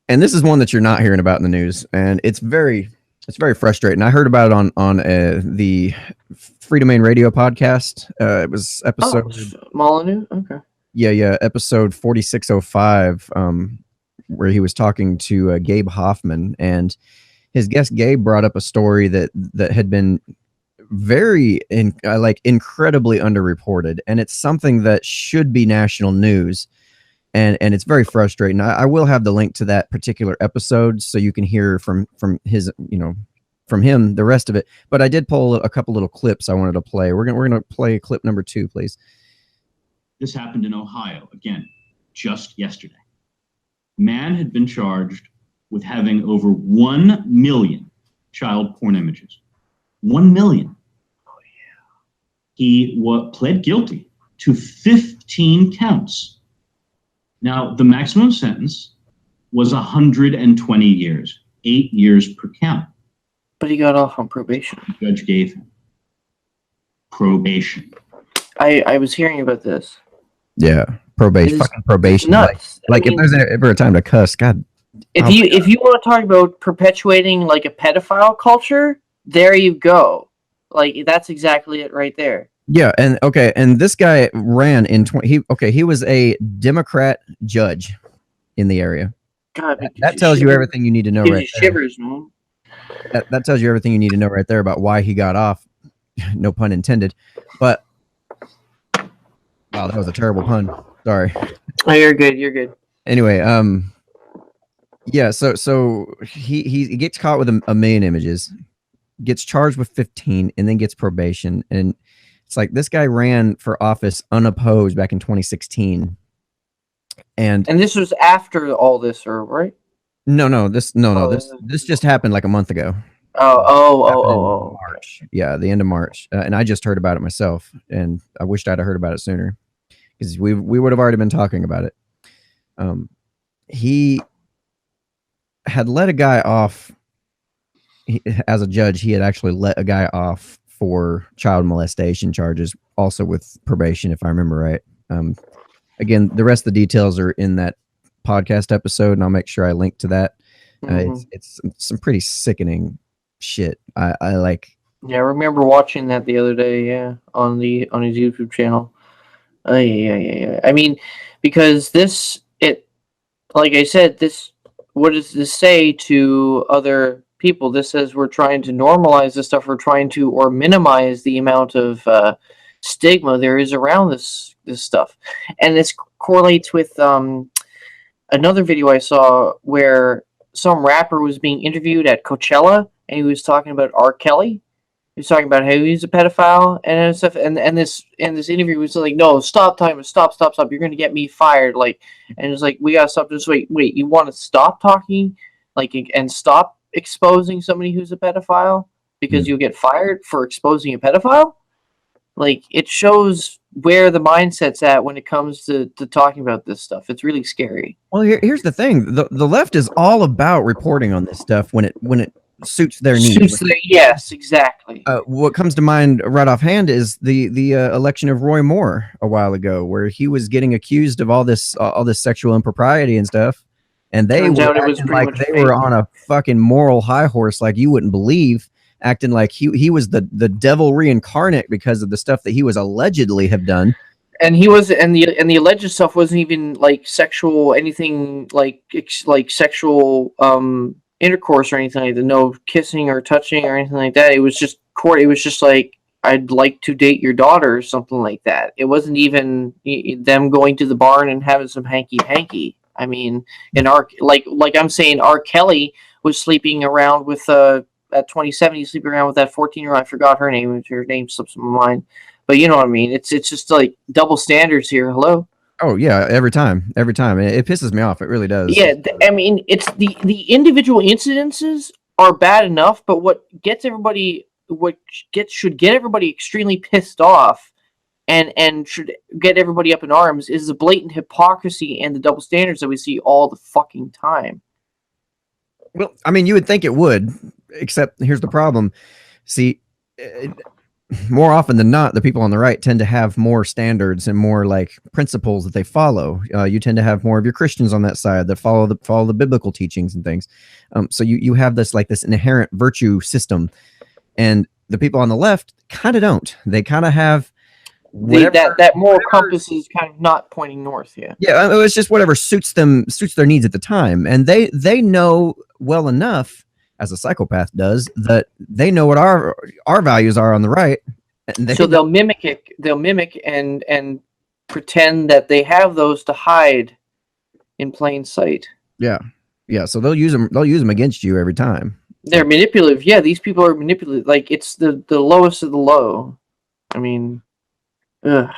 And this is one that you're not hearing about in the news, and it's very frustrating. I heard about it on the Free Domain Radio podcast. It was episode Molyneux. Okay. Yeah, episode 4605, where he was talking to Gabe Hoffman, and his guest Gabe brought up a story that had been very incredibly underreported, and it's something that should be national news. And it's very frustrating. I will have the link to that particular episode so you can hear from his, from him, the rest of it. But I did pull a couple little clips I wanted to play. We're gonna play clip number 2, please. This happened in Ohio, again, just yesterday. Man had been charged with having over 1 million child porn images. 1 million. Oh, yeah. He pled guilty to 15 counts. Now, the maximum sentence was 120 years, 8 years per count. But he got off on probation. The judge gave him probation. I was hearing about this. Yeah, probation. Fucking probation. Nuts. Like if there's ever a time to cuss, God. If you want to talk about perpetuating like a pedophile culture, there you go. Like that's exactly it right there. Yeah, and this guy ran in he was a Democrat judge in the area. God, that tells you everything you need to know right there. Shivers, man. That tells you everything you need to know right there about why he got off. No pun intended. But wow, that was a terrible pun. Sorry. Oh, you're good. You're good. Anyway, yeah, so he gets caught with a million images, gets charged with 15, and then gets probation. And it's like this guy ran for office unopposed back in 2016. And this was after all this, or right? No. This just happened like a month ago. Oh. March. Yeah, the end of March. And I just heard about it myself, and I wished I'd have heard about it sooner, because we would have already been talking about it. He had let a guy off. As a judge, he had actually let a guy off for child molestation charges, also with probation, if I remember right. Again, the rest of the details are in that podcast episode, and I'll make sure I link to that. It's some pretty sickening shit. I like. Yeah, I remember watching that the other day. Yeah, on his YouTube channel. Yeah. I mean, because like I said, what does this say to other people? This says we're trying to normalize this stuff. We're trying to, or minimize the amount of stigma there is around this stuff. And this correlates with another video I saw where some rapper was being interviewed at Coachella, and he was talking about R. Kelly. He was talking about how he's a pedophile and stuff. And this interview was like, no, stop time, stop. You're gonna get me fired. Like, and it's like, we gotta stop this. Wait, you want to stop talking, like, and stop exposing somebody who's a pedophile because you'll get fired for exposing a pedophile? Like, it shows where the mindset's at when it comes to talking about this stuff. It's really scary. Well, here's the thing: the left is all about reporting on this stuff when it suits their needs. Yes, exactly. What comes to mind right offhand is the election of Roy Moore a while ago, where he was getting accused of all this sexual impropriety and stuff, and they were acting like they were on a fucking moral high horse, like you wouldn't believe, acting like he was the devil reincarnate because of the stuff that he was allegedly have done. And he was, and the alleged stuff wasn't even like sexual, anything like sexual intercourse or anything like that. No kissing or touching or anything like that. It was just court. It was just like, I'd like to date your daughter or something like that. It wasn't even them going to the barn and having some hanky. I mean, like I'm saying, R. Kelly was sleeping around with at 27, he's sleeping around with that 14-year-old. I forgot her name. Her name slips my mind. But you know what I mean. It's just like double standards here. Hello. Oh yeah, every time. It pisses me off. It really does. Yeah, I mean, it's the individual incidences are bad enough, but what should get everybody extremely pissed off, and should get everybody up in arms, is the blatant hypocrisy and the double standards that we see all the fucking time. Well, I mean, you would think it would, except here's the problem. See, more often than not, the people on the right tend to have more standards and more like principles that they follow. You tend to have more of your Christians on that side that follow the biblical teachings and things. So you have this inherent virtue system, and the people on the left kind of don't. They kind of have whatever that moral compass is kind of not pointing north. Yeah, it's just whatever suits their needs at the time, and they know well enough, as a psychopath does, that they know what our values are on the right. And so they'll mimic and pretend that they have those to hide in plain sight. Yeah. So they'll use them against you every time. They're manipulative. Yeah, these people are manipulative. Like, it's the lowest of the low. I mean, ugh,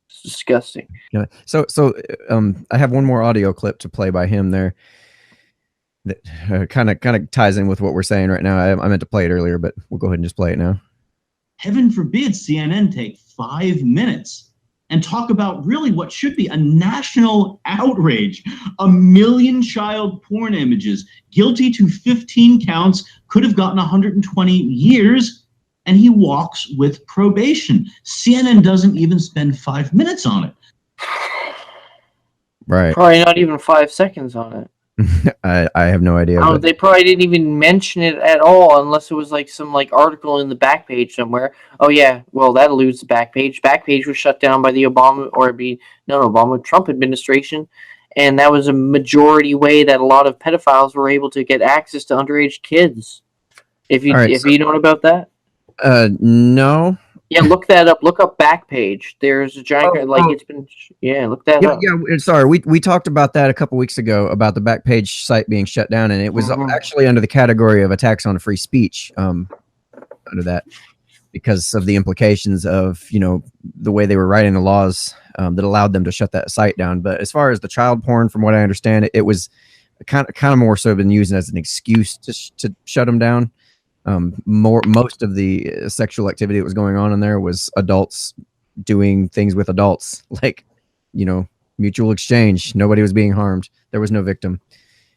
it's disgusting. Yeah. So I have one more audio clip to play by him there. That kind of ties in with what we're saying right now. I meant to play it earlier, but we'll go ahead and just play it now. Heaven forbid CNN take 5 minutes and talk about really what should be a national outrage. 1 million child porn images, guilty to 15 counts, could have gotten 120 years, and he walks with probation. CNN doesn't even spend 5 minutes on it. Right. Probably not even 5 seconds on it. I have no idea. Oh, they probably didn't even mention it at all, unless it was like some article in the back page somewhere. Oh yeah, well that eludes the back page. Back page was shut down by the Trump administration, and that was a majority way that a lot of pedophiles were able to get access to underage kids. If you know about that. No. Yeah, look that up. Look up Backpage. There's a giant it's been. Yeah, look that up. Yeah, sorry. We talked about that a couple weeks ago about the Backpage site being shut down, and it was actually under the category of attacks on free speech. Under that, because of the implications of the way they were writing the laws that allowed them to shut that site down. But as far as the child porn, from what I understand, it was kind of more so been used as an excuse to shut them down. Most of the sexual activity that was going on in there was adults doing things with adults, like mutual exchange. Nobody was being harmed. There was no victim.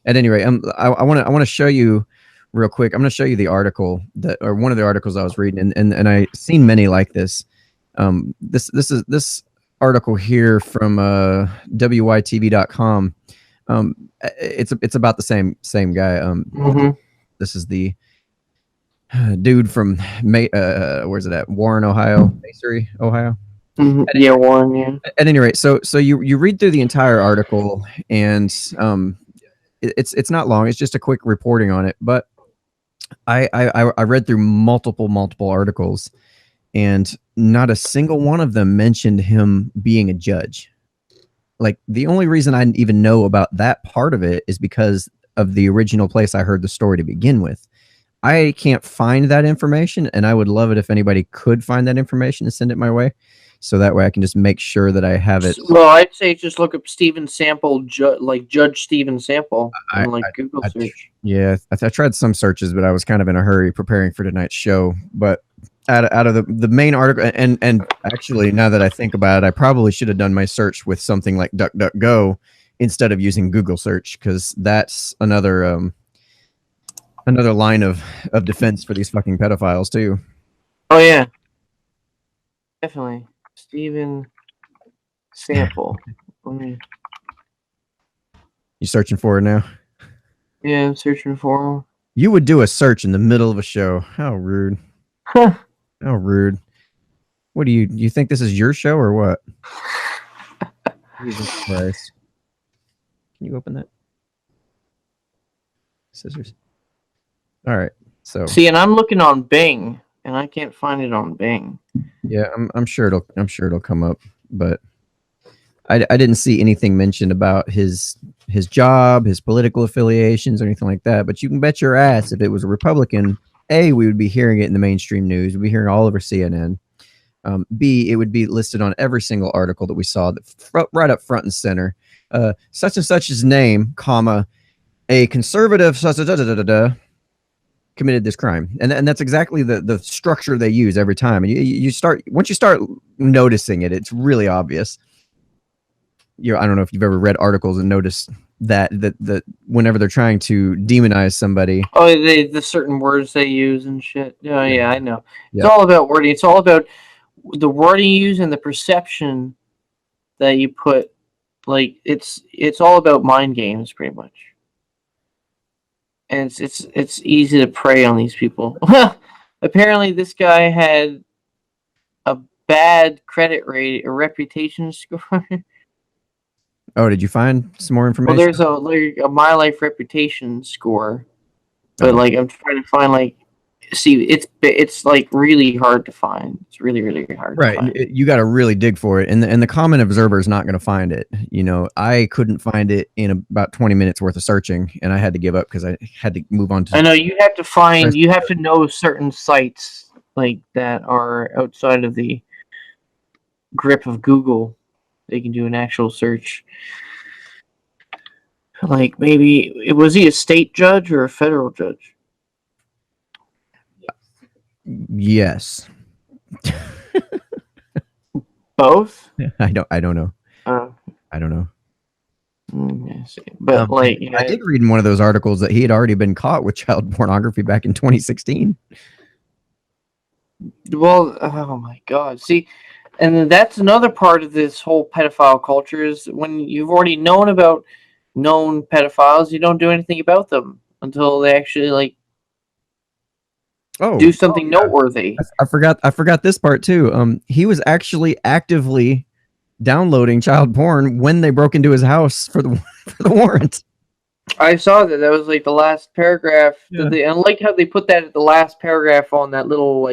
At any rate, I want to show you real quick. I'm going to show you the article or one of the articles I was reading, and I seen many like this. This article here from wytv.com. It's about the same guy. This is the dude from where's it at? Warren, Ohio, Macery, Ohio. Yeah, Warren. Yeah. At any rate, so you read through the entire article, and it's not long. It's just a quick reporting on it. But I read through multiple articles, and not a single one of them mentioned him being a judge. Like, the only reason I even know about that part of it is because of the original place I heard the story to begin with. I can't find that information, and I would love it if anybody could find that information and send it my way, so that way I can just make sure that I have it. Well, I'd say just look up Stephen Sample, Judge Stephen Sample, on Google search. Yeah, I tried some searches, but I was kind of in a hurry preparing for tonight's show. But out of the main article, and actually, now that I think about it, I probably should have done my search with something like DuckDuckGo instead of using Google search, because that's another line of defense for these fucking pedophiles too. Oh yeah, definitely. Stephen Sample. You searching for it now? Yeah, I'm searching for him. You would do a search in the middle of a show. How rude. Huh. How rude. What do you think this is your show or what? Jesus Christ. Can you open that? Scissors. All right. So see, and I'm looking on Bing, and I can't find it on Bing. Yeah, I'm sure it'll come up, but I didn't see anything mentioned about his job, his political affiliations, or anything like that. But you can bet your ass if it was a Republican, A, we would be hearing it in the mainstream news. We'd be hearing all over CNN. B, it would be listed on every single article that we saw, right up front and center. Such and such's name, comma, a conservative committed this crime, and that's exactly the structure they use every time. And once you start noticing it, it's really obvious. I don't know if you've ever read articles and noticed that whenever they're trying to demonize somebody. Oh, the certain words they use and shit. Oh, yeah, I know. It's Yeah. all about wording. It's all about the wording you use and the perception that you put. Like it's all about mind games, pretty much. And it's easy to prey on these people. Apparently, this guy had a bad credit rate, a reputation score. Oh, did you find some more Well, information? there's a My Life reputation score, but Oh. like I'm trying to find like, see, it's like really hard to find. It's really hard to find. You got to really dig for it, and the common observer is not going to find it. You know, I couldn't find it in about 20 minutes worth of searching, and I had to give up because I had to move on to. I know you have to know certain sites like that are outside of the grip of Google. They can do an actual search. Like maybe was he a state judge or a federal judge? Yes. Both? I don't know. I don't know. I see. But like, I did read in one of those articles that he had already been caught with child pornography back in 2016. Well, oh my God! See, and then that's another part of this whole pedophile culture is when you've already known about known pedophiles, you don't do anything about them until they actually like do something noteworthy. I forgot this part too. He was actually actively downloading child porn when they broke into his house for the warrant. I saw that. That was like the last paragraph. Yeah. And I like how they put that at the last paragraph on that little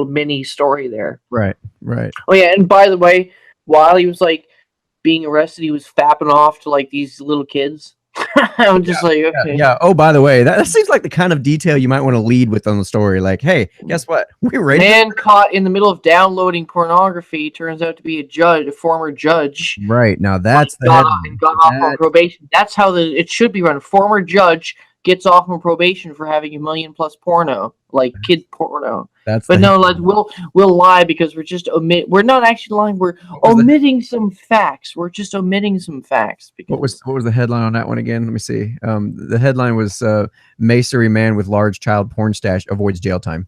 mini story there. Right. Oh yeah, and by the way, while he was like being arrested, he was fapping off to like these little kids. I'm just like, okay. Yeah. Oh, by the way, that seems like the kind of detail you might want to lead with on the story. Like, hey, guess what? We raised man caught in the middle of downloading pornography turns out to be a former judge. Right. Now that's the headline. Got off on probation. That's how it should be run. A former judge gets off on probation for having 1 million+ porno, like kid porno. But no, like we'll lie because we're not actually lying. We're omitting some facts. We're just omitting some facts. Because what was the headline on that one again? Let me see. The headline was Masonry man with large child porn stash avoids jail time.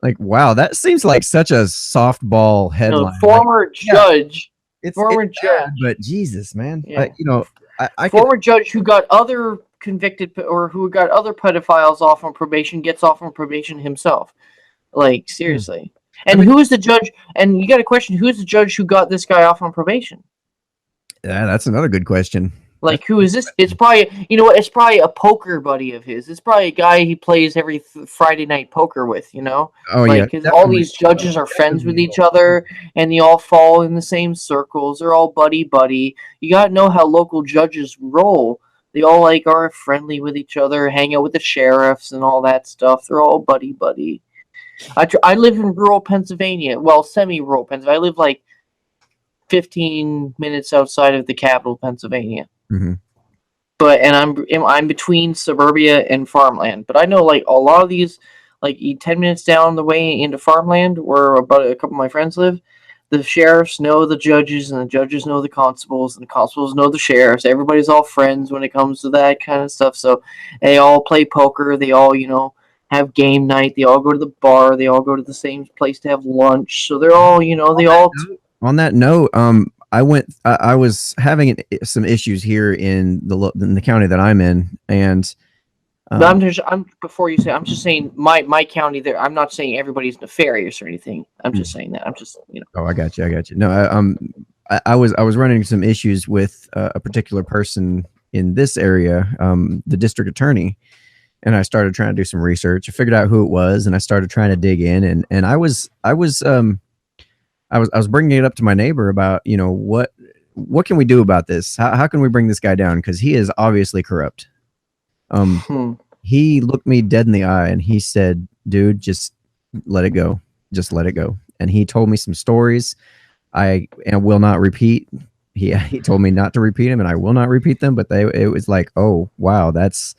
Like, wow, that seems like such a softball headline. No, former judge. It's judge. Bad, but Jesus, man. Yeah. Former judge who got other convicted or who got other pedophiles off on probation gets off on probation himself. Like, seriously. And who is the judge? And you got a question, who is the judge who got this guy off on probation? Yeah, that's another good question. Like, who is this? It's probably, you know what? It's probably a poker buddy of his. It's probably a guy he plays every Friday night poker with, you know? Oh, like, because all these judges are friends with each other, and they all fall in the same circles. They're all buddy-buddy. You got to know how local judges roll. They all, like, are friendly with each other, hang out with the sheriffs and all that stuff. They're all buddy-buddy. I live in rural Pennsylvania. Well, semi-rural Pennsylvania. I live, like, 15 minutes outside of the capital, Pennsylvania. Mm-hmm. And I'm between suburbia and farmland. But I know like a lot of these, like 10 minutes down the way into farmland, where about a couple of my friends live, the sheriffs know the judges, and the judges know the constables, and the constables know the sheriffs. Everybody's all friends when it comes to that kind of stuff. So they all play poker. They all, have game night. They all go to the bar. They all go to the same place to have lunch. So they're all, On that note, I was having some issues here in the county that I'm in, and before you say, I'm just saying my county there. I'm not saying everybody's nefarious or anything. I'm just saying that. I'm just, Oh, I got you. No, I was running some issues with a particular person in this area, the district attorney, and I started trying to do some research. I figured out who it was, and I started trying to dig in, and I was bringing it up to my neighbor about, what can we do about this? How can we bring this guy down? Because he is obviously corrupt. He looked me dead in the eye and he said, dude, just let it go. Just let it go. And he told me some stories I will not repeat. He told me not to repeat them, and I will not repeat them. But it was like, oh wow, that's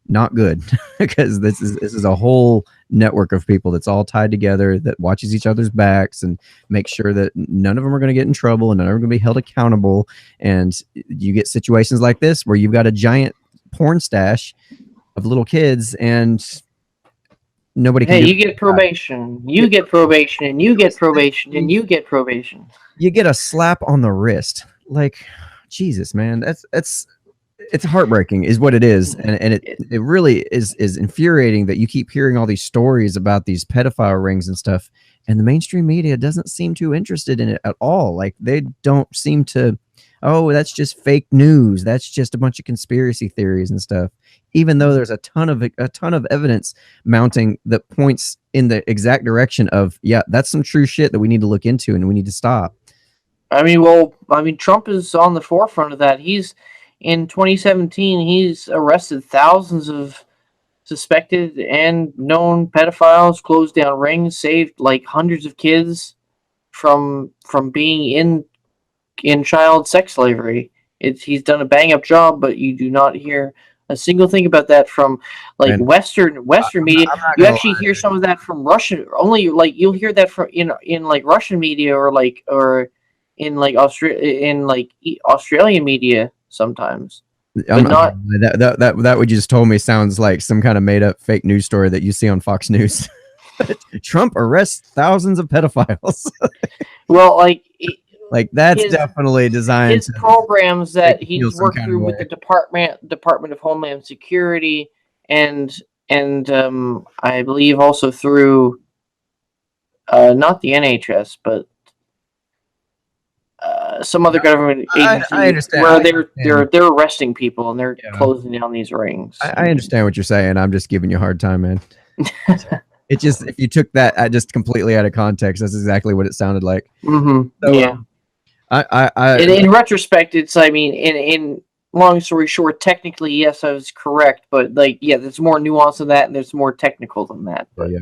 not good because this is a whole network of people that's all tied together that watches each other's backs and makes sure that none of them are going to get in trouble and none of them are going to be held accountable. And you get situations like this where you've got a giant porn stash of little kids and nobody can Hey, do you get probation. You get probation, and you get probation, and you get probation. you get a slap on the wrist. Like, Jesus, man, that's it's heartbreaking is what it is. And it really is infuriating that you keep hearing all these stories about these pedophile rings and stuff, and the mainstream media doesn't seem too interested in it at all. Like, they don't seem to, oh, that's just fake news, that's just a bunch of conspiracy theories and stuff, even though there's a ton of evidence mounting that points in the exact direction of, yeah, that's some true shit that we need to look into and we need to stop. I mean, Trump is on the forefront of that. In 2017, he's arrested thousands of suspected and known pedophiles, closed down rings, saved like hundreds of kids from being in child sex slavery. He's done a bang up job, but you do not hear a single thing about that from like Man, Western media. I'm not You gonna actually lie. hear some of that from Russian. Only like you'll hear that from in like Russian media or in like Australian media sometimes, but I'm not not. gonna lie. That what you just told me sounds like some kind of made up fake news story that you see on Fox News. Trump arrests thousands of pedophiles. Well, like Like, that's his definitely designed his to programs make that you feel he's some worked kind of through with way. the Department of Homeland Security and I believe also through not the NHS but some other government I agency understand. where I understand. they're arresting people and they're Yeah. closing down these rings. I understand what you're saying. I'm just giving you a hard time, man. It just, if you took that just completely out of context, that's exactly what it sounded like. So, Yeah. I In retrospect, it's I mean in long story short, technically yes, I was correct, but like yeah, there's more nuance than that and there's more technical than that. But yeah.